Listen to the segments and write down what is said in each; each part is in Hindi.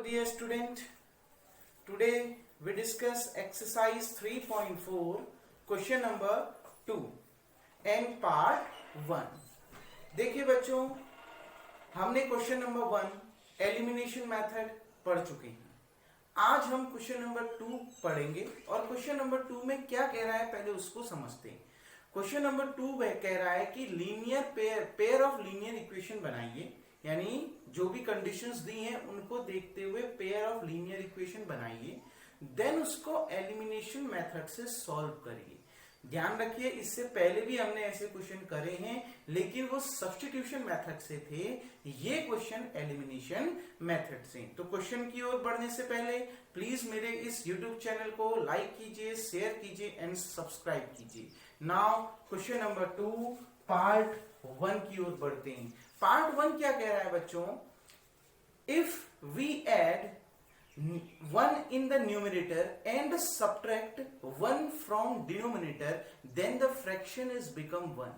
dear student, today we discuss exercise 3.4 question number 2 and part 1. देखिए बच्चों, हमने क्वेश्चन नंबर 1 एलिमिनेशन मेथड पढ़ चुके हैं. आज हम क्वेश्चन नंबर 2 पढ़ेंगे और क्वेश्चन नंबर 2 में क्या कह रहा है पहले उसको समझते हैं. क्वेश्चन नंबर 2 वह कह रहा है कि linear pair of linear equation बनाइए, यानी जो भी कंडीशंस दी हैं उनको देखते हुए पेयर ऑफ लीनियर इक्वेशन बनाइए, देन उसको एलिमिनेशन मेथड से सॉल्व करिए. ध्यान रखिए, इससे पहले भी हमने ऐसे क्वेश्चन करे हैं लेकिन वो सब्स्टिट्यूशन मेथड से थे, ये क्वेश्चन एलिमिनेशन मेथड से. तो क्वेश्चन की ओर बढ़ने से पहले प्लीज मेरे इस YouTube चैनल को लाइक कीजिए, शेयर कीजिए एंड सब्सक्राइब कीजिए. नाउ क्वेश्चन नंबर 2 पार्ट 1 की ओर बढ़ते हैं. पार्ट 1 क्या कह रहा है बच्चों? If we add 1 in the numerator and subtract 1 from denominator, then the fraction is become 1.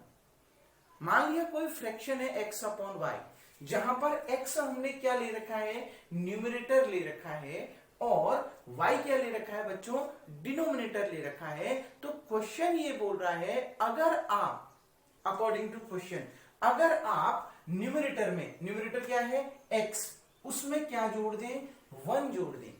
मान लिया कोई फ्रैक्शन है x अपॉन y, जहां पर x हमने क्या ले रखा है, न्यूमरेटर ले रखा है, और y क्या ले रखा है बच्चों, डिनोमिनेटर ले रखा है. तो क्वेश्चन ये बोल रहा है, अगर आप अकॉर्डिंग टू क्वेश्चन, अगर आप न्यूमरेटर में, न्यूमरेटर क्या है x, उसमें क्या जोड़ दें, 1 जोड़ दें.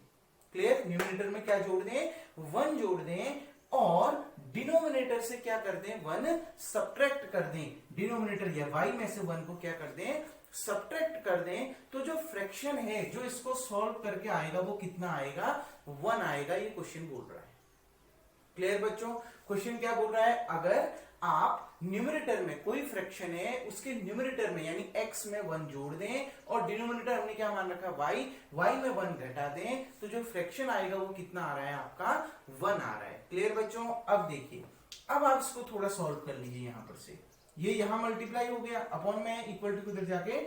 क्लियर? न्यूमरेटर में क्या जोड़ दें, 1 जोड़ दें, और डिनोमिनेटर से क्या कर दें, 1 सब्ट्रैक्ट कर दें. डिनोमिनेटर या y में से 1 को क्या कर दें, सब्ट्रैक्ट कर दें. तो जो फ्रैक्शन है जो इसको सॉल्व करके आएगा वो कितना आएगा, 1 आएगा. ये क्वेश्चन बोल रहा है. क्लियर बच्चों? क्वेश्चन क्या बोल रहा है, अगर आप न्यूमरेटर में कोई फ्रैक्शन है उसके न्यूमरेटर में यानी x में 1 जोड़ दें, और डिनोमिनेटर हमने क्या मान रखा, y में 1 घटा दें, तो जो फ्रैक्शन आएगा वो कितना आ रहा है, आपका 1 आ रहा है. क्लियर बच्चों? अब देखिए, अब आप इसको थोड़ा सॉल्व कर लीजिए. यहां पर से ये यहां मल्टीप्लाई हो गया, अपॉन में इक्वल टू उधर जाके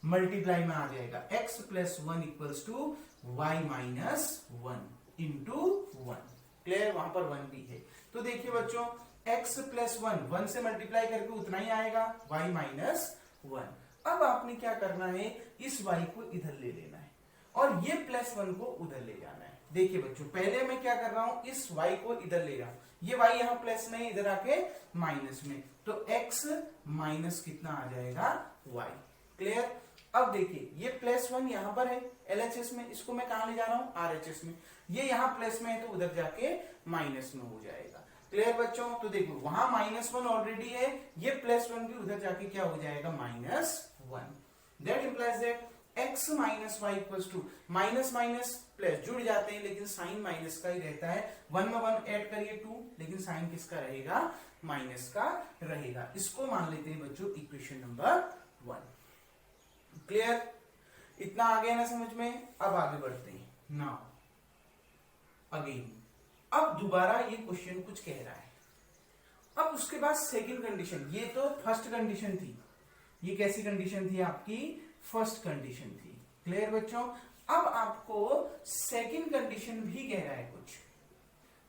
मल्टीप्लाई में आ जाएगा. x plus 1 equals to y minus 1 into 1. Clear? वहां पर 1 भी है. तो देखिए बच्चों, x प्लस 1 से मल्टीप्लाई करके उतना ही आएगा, y माइनस 1. अब आपने क्या करना है, इस y को इधर ले लेना है और ये प्लस 1 को उधर ले जाना है. देखिए बच्चों, पहले मैं क्या कर रहा हूं, इस y को इधर ले रहा हूं. ये y यहां प्लस में, इधर आके माइनस में, तो x माइनस कितना आ जाएगा, y. क्लियर? अब देखिए, ये प्लस 1 यहां पर है LHS में, इसको मैं कहां ले जा रहा हूं, RHS में. ये यहां प्लस में है तो उधर जाके माइनस में हो जाएगा. क्लियर बच्चों? तो देखो, वहां -1 ऑलरेडी है, ये +1 भी उधर जाके क्या हो जाएगा, -1. That implies that x minus y equals to, minus minus plus जुड़ जाते हैं लेकिन साइन माइनस का ही रहता है. 1 में 1 ऐड करिए 2, लेकिन साइन किसका रहेगा, माइनस का रहेगा. इसको मान लेते हैं बच्चों इक्वेशन नंबर 1. क्लियर? इतना आ गया ना समझ में? अब आगे बढ़ते हैं. नाउ अगेन, अब दोबारा ये क्वेश्चन कुछ कह रहा है. अब उसके बाद सेकंड कंडीशन, ये तो फर्स्ट कंडीशन थी, ये कैसी कंडीशन थी, आपकी फर्स्ट कंडीशन थी. क्लियर बच्चों? अब आपको सेकंड कंडीशन भी कह रहा है कुछ.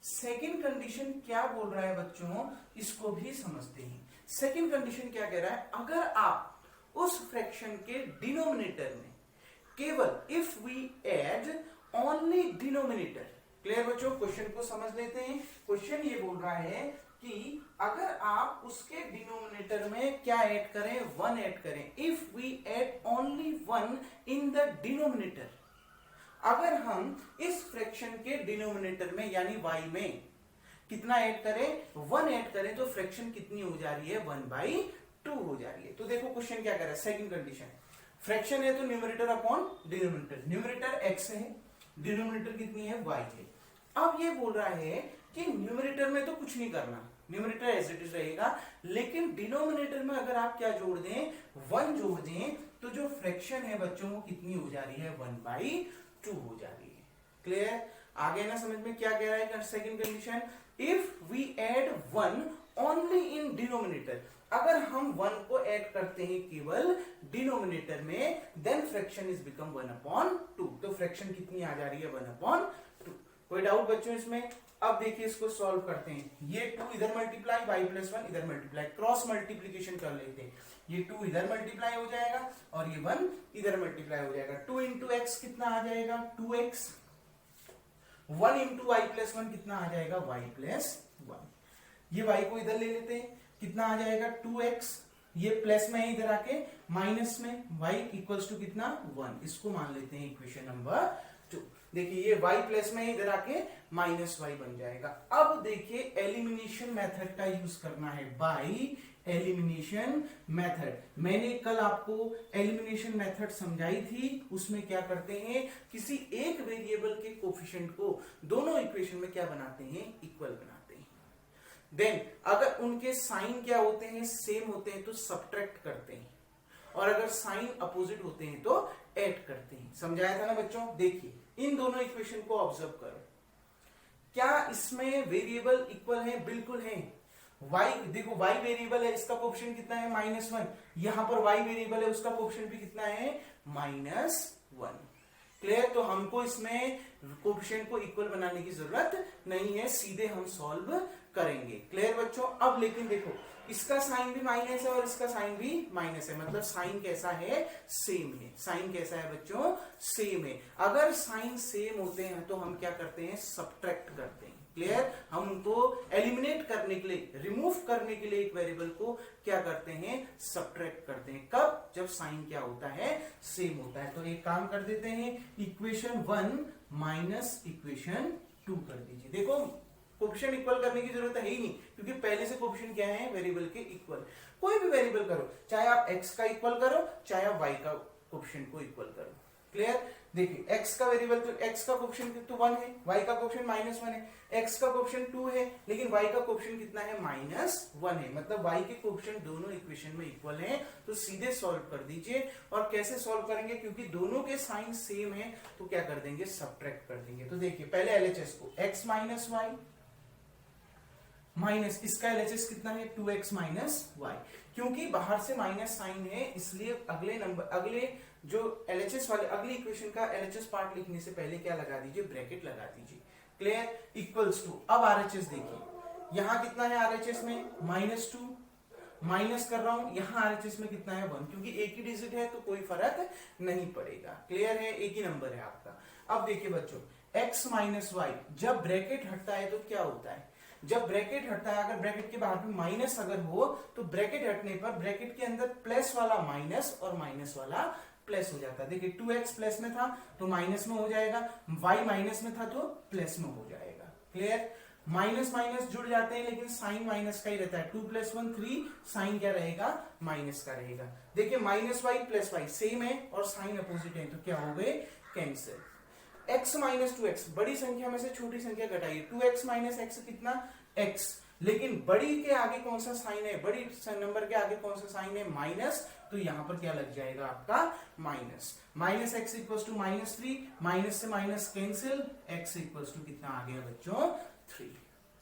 सेकंड कंडीशन क्या बोल रहा है बच्चों, इसको भी समझते हैं. सेकंड कंडीशन क्या कह रहा है, अगर आप उस फ्रैक्शन के डिनोमिनेटर में केवल if we add only denominator. Clear बच्चों? क्वेश्चन को समझ लेते हैं. क्वेश्चन ये बोल रहा है कि अगर आप उसके डिनोमिनेटर में क्या ऐड करें, 1 ऐड करें. If we add only 1 in the denominator, अगर हम इस फ्रैक्शन के डिनोमिनेटर में यानी y में कितना ऐड करें, 1 ऐड करें, तो फ्रैक्शन कितनी हो जा रही है, 1/2 हो जा रही है. तो देखो क्वेश्चन क्या कर रहा है, सेकंड कंडीशन, फ्रैक्शन है तो numerator upon denominator. Numerator x है, डिनोमिनेटर कितनी है, y है. अब ये बोल रहा है कि न्यूमरेटर में तो कुछ नहीं करना, न्यूमरेटर एज इट इज रहेगा, लेकिन डिनोमिनेटर में अगर आप क्या जोड़ दें, 1 जोड़ दें, तो जो फ्रैक्शन है बच्चों वो कितनी हो जा रही है, 1/2 हो जा रही है. क्लियर? आगे ना समझ में क्या कह रहा है second condition, if we add 1 only in denominator, अगर हम 1 को ऐड करते हैं केवल डिनोमिनेटर में, देन फ्रैक्शन इज बिकम 1/2. तो फ्रैक्शन कितनी आ जा रही है, 1/2. कोई डाउट बच्चों इसमें? अब देखिए इसको सॉल्व करते हैं। ये 2 इधर मल्टीप्लाई, y प्लस 1 इधर मल्टीप्लाई, क्रॉस मल्टीप्लीकेशन कर लेते हैं। ये 2 इधर मल्टीप्लाई हो जाएगा और ये 1 इधर मल्टीप्लाई हो जाएगा। 2 इंटू एक्स कितना आ जाएगा? 2x। 1 इंटू वाई प्लस 1 कितना आ जाएगा? y plus 1। ये y को इधर ले लेते हैं, कितना आ जाएगा? 2x। ये प्लस में है, इधर आके माइनस में, y इक्वल्स टू कितना? 1। इसको मान लेते हैं इक्वेशन नंबर 2। देखिए ये y प्लस में इधर आके माइनस y बन जाएगा। अब देखिए एलिमिनेशन मेथड का यूज करना है, बाय एलिमिनेशन मेथड। मैंने कल आपको एलिमिनेशन मेथड समझाई थी। उसमें क्या करते हैं, किसी एक वेरिएबल के कोफिशिएंट को दोनों इक्वेशन में क्या बनाते हैं? इक्वल बनाते हैं। देन अगर उनके साइन क्या होते हैं? सेम होते हैं तो सब्ट्रैक्ट करते हैं, और अगर साइन अपोजिट होते हैं तो ऐड करते हैं। समझाया था ना बच्चों? देखिए इन दोनों इक्वेशन को ऑब्जर्व करो। क्या इसमें वेरिएबल इक्वल है? बिल्कुल है। y देखो, y वेरिएबल है, इसका कोफिशिएंट कितना है? -1। यहां पर y वेरिएबल है, उसका कोफिशिएंट भी कितना है? -1। क्लियर? तो हमको इसमें कोफिशिएंट को इक्वल बनाने की जरूरत नहीं है, सीधे हम सॉल्व करेंगे। क्लियर बच्चों? अब लेकिन देखो, इसका साइन भी माइनस है और इसका साइन भी माइनस है, मतलब साइन कैसा है? सेम है। साइन कैसा है बच्चों? सेम है। अगर साइन सेम होते हैं तो हम क्या करते हैं? सब्ट्रैक्ट करते हैं। क्लियर? हम उनको एलिमिनेट करने के लिए, रिमूव करने के लिए एक वेरिएबल को क्या करते हैं? सब्ट्रैक्ट करते हैं। कब? जब साइन क्या होता है? सेम होता है। तो एक काम कर देते हैं, इक्वेशन 1 माइनस इक्वेशन 2 कर दीजिए। देखो कोफिशिएंट इक्वल करने की जरूरत है ही नहीं, क्योंकि पहले से कोफिशिएंट क्या है? वेरिएबल के इक्वल। कोई भी वेरिएबल करो, चाहे आप x का इक्वल करो, चाहे आप y का कोफिशिएंट को इक्वल करो। क्लियर? देखिए x का वेरिएबल, तो x का कोफिशिएंट तो 1 है, y का कोफिशिएंट -1 है, x का कोफिशिएंट 2 है, लेकिन y का कोफिशिएंट कितना है? -1 है। मतलब y के कोफिशिएंट दोनों इक्वेशन में इक्वल हैं, तो सीधे सॉल्व कर दीजिए। और कैसे सॉल्व करेंगे? क्योंकि दोनों के साइन सेम है तो क्या कर देंगे? सब्ट्रैक्ट कर देंगे। तो देखिए पहले LHS को x माइनस y माइनस, इसका LHS कितना है? 2x minus y। क्योंकि बाहर से माइनस साइन है, इसलिए अगले जो LHS वाले अगली इक्वेशन का LHS पार्ट लिखने से पहले क्या लगा दीजिए? ब्रैकेट लगा दीजिए। क्लियर? इक्वल्स टू, अब RHS देखिए, यहां कितना है RHS में? -2। माइनस कर रहा हूं, यहां RHS में कितना है? 1। क्योंकि एक ही डिजिट है तो कोई फर्क नहीं पड़ेगा। क्लियर है? एक ही नंबर है आपका। अब देखिए बच्चों, x माइनस y, जब ब्रैकेट हटता है तो क्या होता है? जब ब्रैकेट हटता है, अगर ब्रैकेट के बाहर भी माइनस अगर हो, तो ब्रैकेट हटने पर ब्रैकेट के अंदर प्लस वाला माइनस और माइनस वाला प्लस हो जाता है। देखिए 2x प्लस में था तो माइनस में हो जाएगा, y माइनस में था तो प्लस में हो जाएगा। क्लियर? माइनस माइनस जुड़ जाते हैं, लेकिन साइन माइनस का ही रहता है। 2 + 1 3, साइन क्या रहेगा? माइनस का रहेगा। देखिए -y + y सेम है और साइन अपोजिट है, तो क्या हो गए? कैंसिल। x माइनस 2x, बड़ी संख्या में से छोटी संख्या घटाइए। 2x माइनस x कितना? x। लेकिन बड़ी के आगे कौन सा साइन है? बड़ी नंबर के आगे कौन सा साइन है? माइनस। तो यहां पर क्या लग जाएगा आपका? Minus. Minus x equals to -3, minus से minus cancel, x equals to कितना आ गया बच्चों? 3।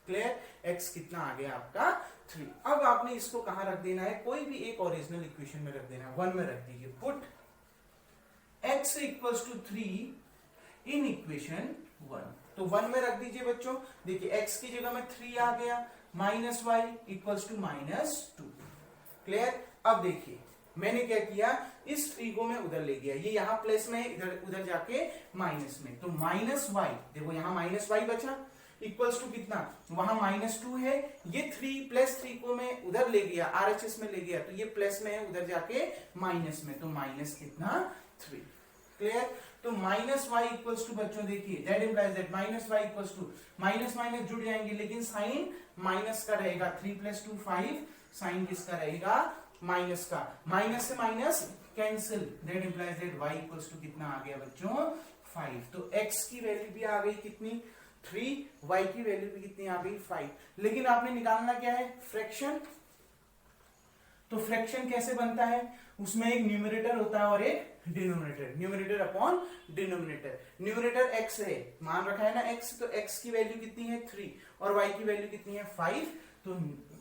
क्लियर? x कितना आ गया आपका? 3। अब आपने इसको कहां रख देना है? कोई भी एक ओरिजिनल इक्वेशन में रख देना है। 1 में रख दीजिए। Put x equals to 3 in equation 1। तो 1 में रख दीजिए बच्चों। देखिए x की जगह में 3 आ गया, -y इक्वल्स टू -2। क्लियर? अब देखिए मैंने क्या किया, इस 3 को मैं उधर ले गया, ये यहां प्लस में, इधर उधर जाके माइनस में, तो -y, देखो यहां -y बचा, इक्वल्स टू कितना? वहां -2 है, ये 3 + 3 को मैं उधर ले गया, RHS में ले गया, तो ये प्लस में है, उधर जाके माइनस में, तो माइनस कितना? 3। क्लियर? तो -y इक्वल्स टू बच्चों देखिए, that implies that -y equals to minus minus जुड़ जाएंगे, लेकिन साइन माइनस का रहेगा। 3 + 2 5, साइन किसका रहेगा? माइनस का। माइनस से minus cancel, that implies that y equals to कितना आ गया बच्चों? 5। तो x की वैल्यू भी आ गई कितनी? 3, y की वैल्यू भी कितनी आ गई? 5। लेकिन आपने निकालना क्या है? फ्रैक्शन। तो फ्रैक्शन कैसे बनता है? उसमें एक न्यूमरेटर होता है और एक denominator, numerator upon denominator. Numerator x है, मान रखा है ना x, तो x की वैल्यू कितनी है? 3 और y की वैल्यू कितनी है? 5। तो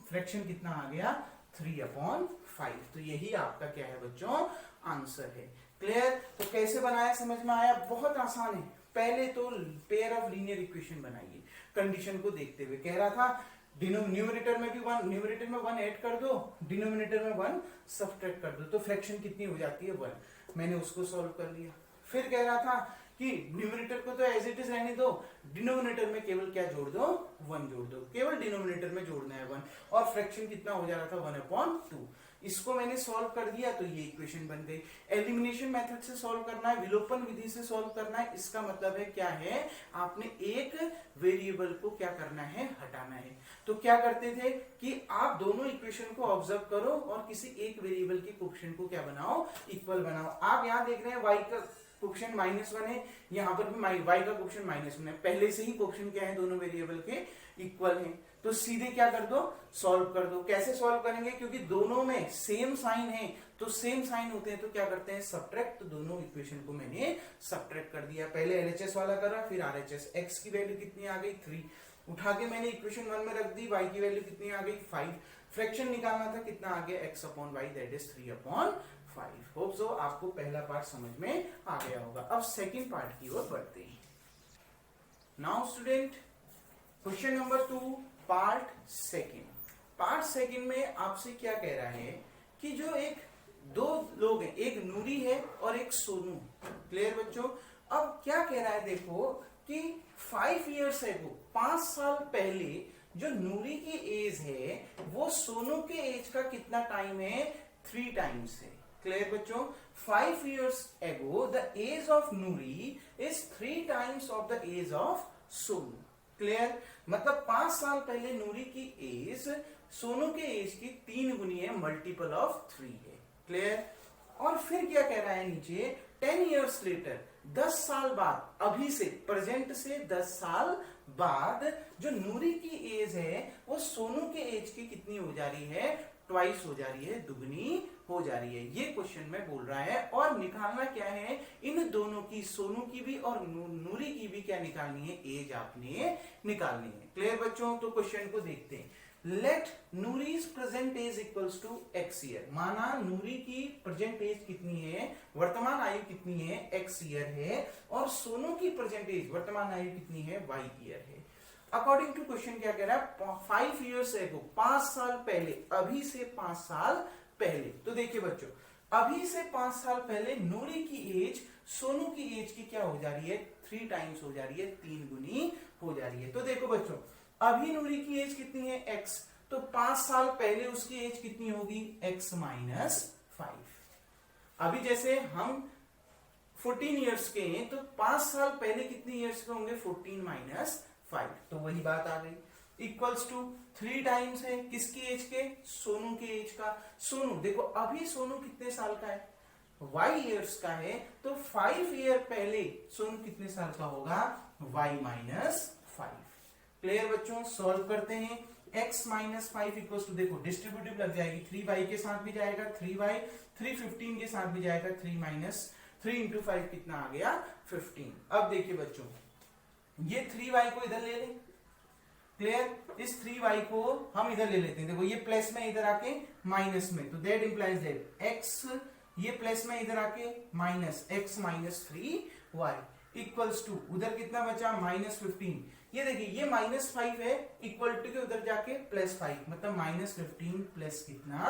फ्रैक्शन कितना आ गया? 3/5। तो यही आपका क्या है बच्चों? आंसर है। क्लियर? तो कैसे बनाया समझ में आया? बहुत आसान है। पहले तो पेयर ऑफ लीनियर इक्वेशन बनाइए कंडीशन को देखते हुए। कह रहा था न्यूमरेटर में भी वन, न्यूमरेटर में वन ऐड कर दो, डिनोमिनेटर में वन सब्ट्रैक्ट कर दो, तो फ्रैक्शन कितनी हो जाती है? वन। मैंने उसको सॉल्व कर लिया। फिर कह रहा था कि न्यूमरेटर को तो एज इट इज रहने दो, डिनोमिनेटर में केवल क्या जोड़ दो? वन जोड़ दो, केवल डिनोमिनेटर में जोड़ना है वन, और फ्रैक्शन कितना हो जा रहा था? 1/2। इसको मैंने सॉल्व कर दिया तो ये इक्वेशन बन गई। एलिमिनेशन मेथड से सॉल्व करना है, विलोपन विधि से सॉल्व करना है, इसका मतलब है क्या है? आपने एक वेरिएबल को क्या करना है? हटाना है। तो क्या करते थे कि आप दोनों इक्वेशन को ऑब्जर्व करो और किसी एक वेरिएबल के कोएफिशिएंट को क्या बनाओ? इक्वल बनाओ। आप यहां देख रहे हैं y का कोएफिशिएंट -1 है, यहाँ पर भी y का कोएफिशिएंट -1 है। पहले से ही कोएफिशिएंट क्या है? दोनों वेरिएबल के इक्वल हैं। तो सीधे क्या कर दो? सॉल्व कर दो। कैसे सॉल्व करेंगे? क्योंकि दोनों में सेम साइन है, तो सेम साइन होते हैं तो क्या करते हैं? सब्ट्रैक्ट। तो दोनों इक्वेशन को मैंने सब्ट्रैक्ट कर दिया। पहले एलएचएस वाला करा, फिर आरएचएस। x की वैल्यू कितनी आ गई? 3। उठा के मैंने इक्वेशन 1 में रख दी। y की वैल्यू कितनी आ गई? 5। फ्रैक्शन निकालना था, कितना आ गया? x/y, that is 3/5। Hope so आपको पहला पार्ट समझ में आ गया होगा। अब सेकंड पार्ट की ओर बढ़ते हैं। Now student, question number 2, part second. Part second में आपसे क्या कह रहा है कि जो दो लोग हैं, एक नूरी है और एक सोनू। क्लियर बच्चों? अब क्या कह रहा है? देखो कि 5 years ago, 5 साल पहले जो नूरी की एज है वो सोनू के एज का कितना टाइम है? 3 times है। क्लियर बच्चों? 5 years ago the age of Nuri is 3 times of the age of Sonu. Clear? मतलब 5 साल पहले नूरी की एज सोनू के एज की 3 गुनी है, मल्टीपल ऑफ 3 है। क्लियर? और फिर क्या कह रहा है नीचे? 10 years later, 10 साल बाद, अभी से, प्रेजेंट से 10 साल बाद जो नूरी की एज है वो सोनू के एज की कितनी हो जा रही है? ट्वाइस हो जा रही है, दुगनी हो जा रही है। ये क्वेश्चन में बोल रहा है। और निकालना क्या है? इन दोनों की, सोनू की भी और नूरी की भी क्या निकालनी है? एज आपने निकालनी है। क्लियर बच्चों? तो क्वेश्चन को देखते हैं। Let Noori's present age equals to x year. माना नूरी की प्रेजेंट एज कितनी है? वर्तमान आयु कितनी है? x ईयर है। और सोनू की प्रेजेंट एज, वर्तमान आयु कितनी है? y ईयर है। अकॉर्डिंग टू क्वेश्चन क्या कह रहा है? 5 years ago, 5 साल पहले, अभी से 5 साल पहले। तो देखिए बच्चों, अभी से 5 साल पहले नूरी की एज सोनू की एज की क्या हो जा रही है? 3 times हो जा रही है, 3 गुनी हो जा रही है। तो देखो बच्चों, अभी नूरी की एज कितनी है? x। तो 5 साल पहले उसकी एज कितनी होगी? x - 5। अभी जैसे हम 14 years के हैं, तो 5 साल पहले कितनी ईयर्स के होंगे? 14 - 5। तो वही बात आ गई। इक्वल्स टू 3 times है, किसकी एज के? सोनू के एज का। सोनू देखो, अभी सोनू कितने साल का है? y years का है। तो 5 year पहले सोनू कितने साल का होगा? y - 5। क्लियर बच्चों? सॉल्व करते हैं। x - 5 इक्वल्स टू, देखो डिस्ट्रीब्यूटिव लग जाएगी, 3y के साथ भी जाएगा 3y, 3 15 के साथ भी जाएगा 3 इंटू 5 कितना आ गया? 15। अब देखिए बच्चों, ये 3y को इधर ले लें। क्लियर? इस 3y को हम इधर ले लेते हैं। देखो ये प्लस में इधर आके माइनस में, तो दैट इंप्लाइज दैट x, ये प्लस में इधर आके minus, x - 3y equals to, उधर कितना बचा? -15। ये देखिए, ये -5 है, इक्वल टू के उधर जाके +5, मतलब -15 प्लस कितना?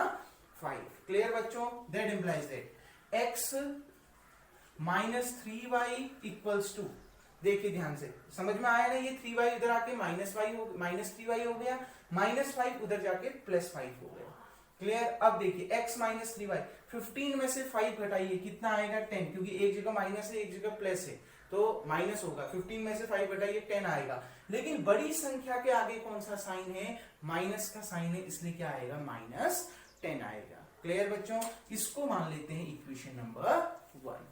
5। क्लियर बच्चों? That implies that x - 3y equals to, देखिए ध्यान से, समझ में आया ना? ये 3y इधर आके -3y हो गया, -5 उधर जाके +5 हो गया। क्लियर? अब देखिए x - 3y, 15 में से 5 घटाइए, कितना आएगा? 10, क्योंकि एक जगह माइनस है, एक जगह प्लस है, तो माइनस होगा। 15 में से 5 घटाइए, 10 आएगा। लेकिन बड़ी संख्या के आगे कौन सा साइन है? माइनस का साइन है, इसलिए क्या आएगा? -10 आएगा। क्लियर बच्चों? इसको मान लेते हैं इक्वेशन नंबर 1।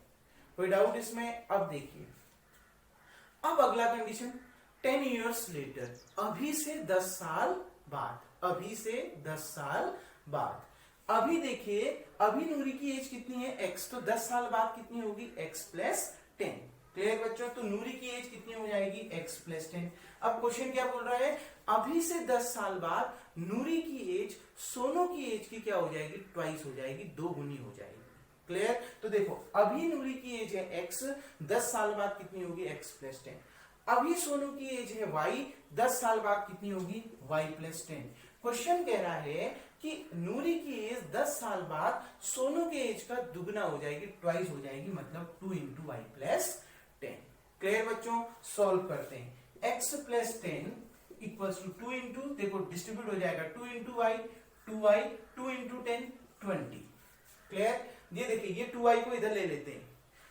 कोई डाउट इसमें? अब देखिए, अब अगला कंडीशन, 10 years later, अभी से 10 साल बाद, अभी से 10 साल बाद। अभी देखिए, अभी नूरी की एज कितनी है? x। तो 10 साल बाद कितनी होगी? x + 10। क्लियर बच्चों? तो नूरी की एज कितनी हो जाएगी? x + 10। अब क्वेश्चन क्या बोल रहा है? अभी से 10 साल बाद नूरी की एज सोनू की एज की क्या हो जाएगी? ट्वाइस हो जाएगी, 2 गुनी हो जाएगी। क्लियर। तो देखो अभी नूरी की एज है x, 10 साल बाद कितनी होगी x प्लस 10। अभी सोनू की एज है y, 10 साल बाद कितनी होगी y प्लस 10। क्वेश्चन कह रहा है कि नूरी की एज 10 साल बाद सोनू के एज का दुगना हो जाएगी, ट्वाइस हो जाएगी, मतलब 2 इंटू वाई प्लस 10। क्लियर बच्चों, सॉल्व करते हैं। x plus 10 equals to 2 into, देखो डिस्ट्रीब्यूट हो जाएगा 2 into Y, 2y, 2 into 10 20। Clear. ये देखिए ये 2y को इधर ले लेते हैं,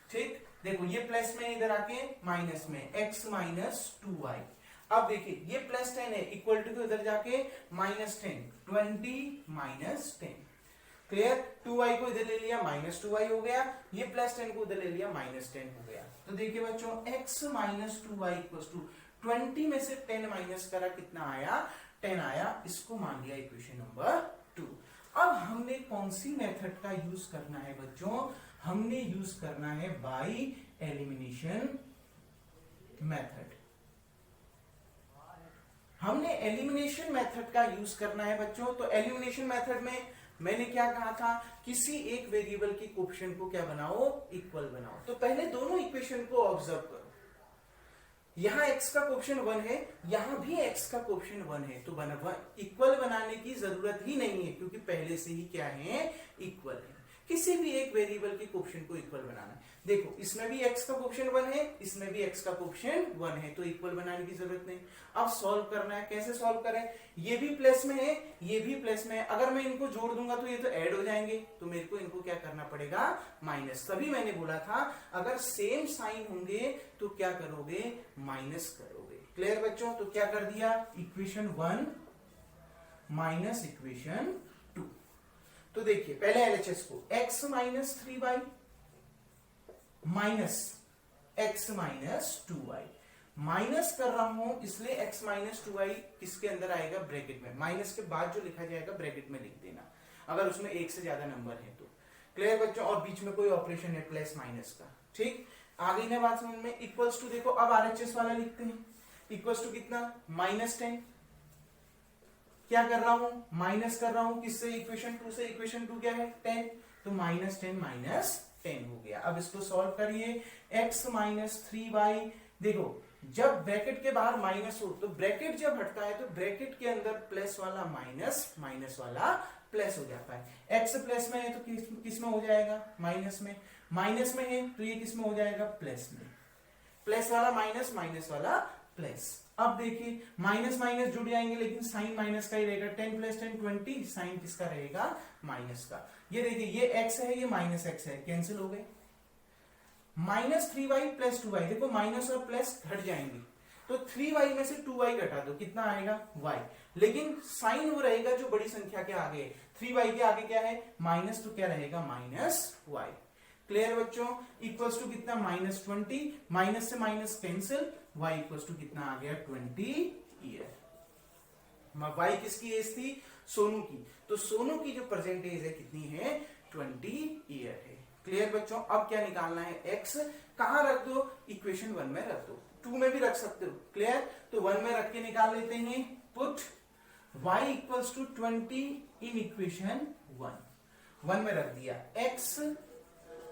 ठीक। देखो ये प्लस में इधर आके माइनस में x माइनस 2y। अब देखिए ये प्लस 10 है, इक्वल टू इधर जाके माइनस 10, 20 माइनस 10। क्लियर। 2y को इधर ले लिया माइनस 2y हो गया, ये प्लस 10 को इधर ले लिया माइनस 10 हो गया। तो देखिए बच्चों x minus 2y equal to 20 में से 10 माइनस करा, कितना आया 10 आया, इसको मान लिया इक्वेशन नंबर 2। अब हमने कौन सी मेथड का यूज करना है बच्चों, हमने यूज करना है बाय एलिमिनेशन मेथड। हमने एलिमिनेशन मेथड का यूज करना है बच्चों। तो एलिमिनेशन मेथड में मैंने क्या कहा था, किसी एक वेरिएबल की कोएफिशिएंट को क्या बनाओ, इक्वल बनाओ। तो पहले दोनों इक्वेशन को ऑब्जर्व करो, यहां x का कोएफिशिएंट 1 है, यहां भी x का कोएफिशिएंट 1 है, तो इक्वल बनाने की जरूरत ही नहीं है, क्योंकि पहले से ही क्या है, इक्वल है। किसी भी एक वेरिएबल के कोएफिशिएंट को इक्वल बनाना है। देखो इसमें भी x का कोएफिशिएंट 1 है, इसमें भी x का कोएफिशिएंट 1 है, तो इक्वल बनाने की जरूरत नहीं। अब सॉल्व करना है, कैसे सॉल्व करें, ये भी प्लस में है, ये भी प्लस में है, अगर मैं इनको जोड़ दूंगा तो ये तो ऐड हो जाएंगे, तो मेरे को इनको क्या करना पड़ेगा, माइनस। तभी मैंने बोला था अगर सेम साइन होंगे तो क्या करोगे, माइनस करोगे। क्लियर बच्चों। तो क्या कर दिया, इक्वेशन 1 माइनस इक्वेशन 2। तो देखिए पहले एलएचएस को, x minus 3y minus x minus 2y, minus कर रहा हूं इसलिए x माइनस 2y किसके अंदर आएगा, ब्रैकेट में। माइनस के बाद जो लिखा जाएगा ब्रैकेट में लिख देना, अगर उसमें एक से ज्यादा नंबर है तो। क्लियर बच्चों। और बीच में कोई ऑपरेशन है प्लस माइनस का, ठीक। आ गई ना बात समझ में। इक्वल्स टू देखो अब आरएचएस वाला लिखते हैं, इक्वल्स टू कितना, माइनस 10। क्या कर रहा हूं, माइनस कर रहा हूं किससे, इक्वेशन 2 से। इक्वेशन 2 क्या है, 10, तो माइनस 10 माइनस 10 हो गया। अब इसको सॉल्व करिए, x माइनस 3y। देखो जब ब्रैकेट के बाहर माइनस हो तो ब्रैकेट जब हटता है तो ब्रैकेट के अंदर प्लस वाला माइनस, माइनस वाला प्लस हो जाता है। x प्लस में है तो किस में हो जाएगा, माइनस में। माइनस में है तो ये किस में हो जाएगा, प्लस में। प्लस वाला माइनस, माइनस वाला प्लस। अब देखिए माइनस माइनस जुड़ जाएंगे, लेकिन साइन माइनस का ही रहेगा। 10 प्लस 10 20, साइन किसका रहेगा, माइनस का। ये देखिए ये x है, ये माइनस x है, कैंसिल हो गए। माइनस 3y प्लस 2y, देखो माइनस और प्लस घट जाएंगे, तो 3y में से 2y घटा दो, कितना आएगा, y। लेकिन साइन वो रहेगा जो बड़ी संख्या के आगे है, 3y के आगे क्या है, माइनस, तो क्या रहेगा, माइनस y। क्लियर बच्चों। इक्वल्स टू कितना, माइनस 20, माइनस से minus cancel, y equals to कितना आ गया, 20 ईयर। y किसकी एज थी, सोनू की, तो सोनू की जो प्रेजेंट एज है कितनी है, 20 ईयर है। क्लियर बच्चों। अब क्या निकालना है, x कहां रख दो, इक्वेशन 1 में रख दो, 2 में भी रख सकते हो। क्लियर। तो 1 में रख के निकाल लेते हैं, put y equals to 20 in equation 1। 1 में रख दिया, x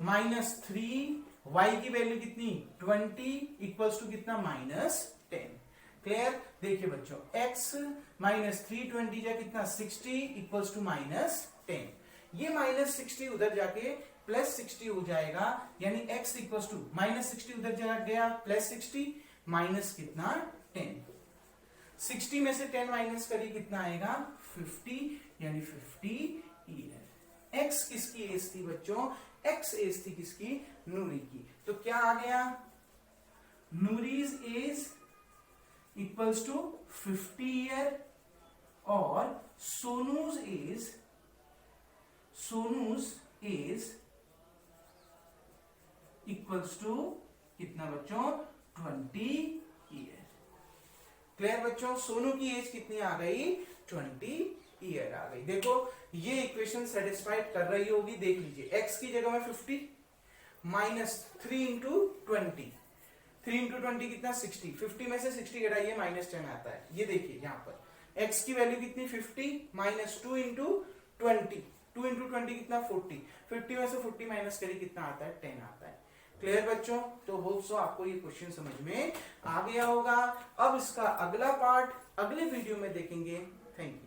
माइनस 3, y की वैल्यू कितनी, 20 इक्वल्स टू कितना, माइनस 10। क्लियर। देखिए बच्चों x माइनस 3, 20 जा कितना, 60 इक्वल्स टू माइनस 10। ये माइनस 60 उधर जाके प्लस 60 हो जाएगा, यानी x इक्वल्स टू माइनस 60 उधर जा गया, प्लस 60 माइनस कितना, 10। 60 में से 10 माइनस करिए, कितना आएगा, 50, यानी 50 ईयर। x किसकी एज थी बच्चों, x एज थी किसकी, नूरी की। तो क्या आ गया, नूरीज एज इक्वल्स टू 50 ईयर, और सोनूज एज इक्वल्स टू कितना बच्चों, 20 ईयर। क्लियर बच्चों। सोनू की एज कितनी आ गई, 20 ईयर आ गई। देखो ये इक्वेशन सेटिस्फाइड कर रही होगी, देख लीजिए x की जगह में 50 माइनस 3 इंटू 20, 3 इंटू 20 कितना, 60, 50 में से 60 घटाइए, माइनस 10 आता है। ये देखिए यहाँ पर x की वैल्यू कितनी, 50 माइनस 2 इंटू 20, 2 इंटू 20 कितना 40, 50 में से 40 माइनस करिए कितना आता है 10 आता है। क्लियर बच्चों? तो होप सो आपको ये क्वेश्चन समझ में आ गया होगा। अब इसका अगला पार्ट अगले वीडियो में देखेंगे। Thank you.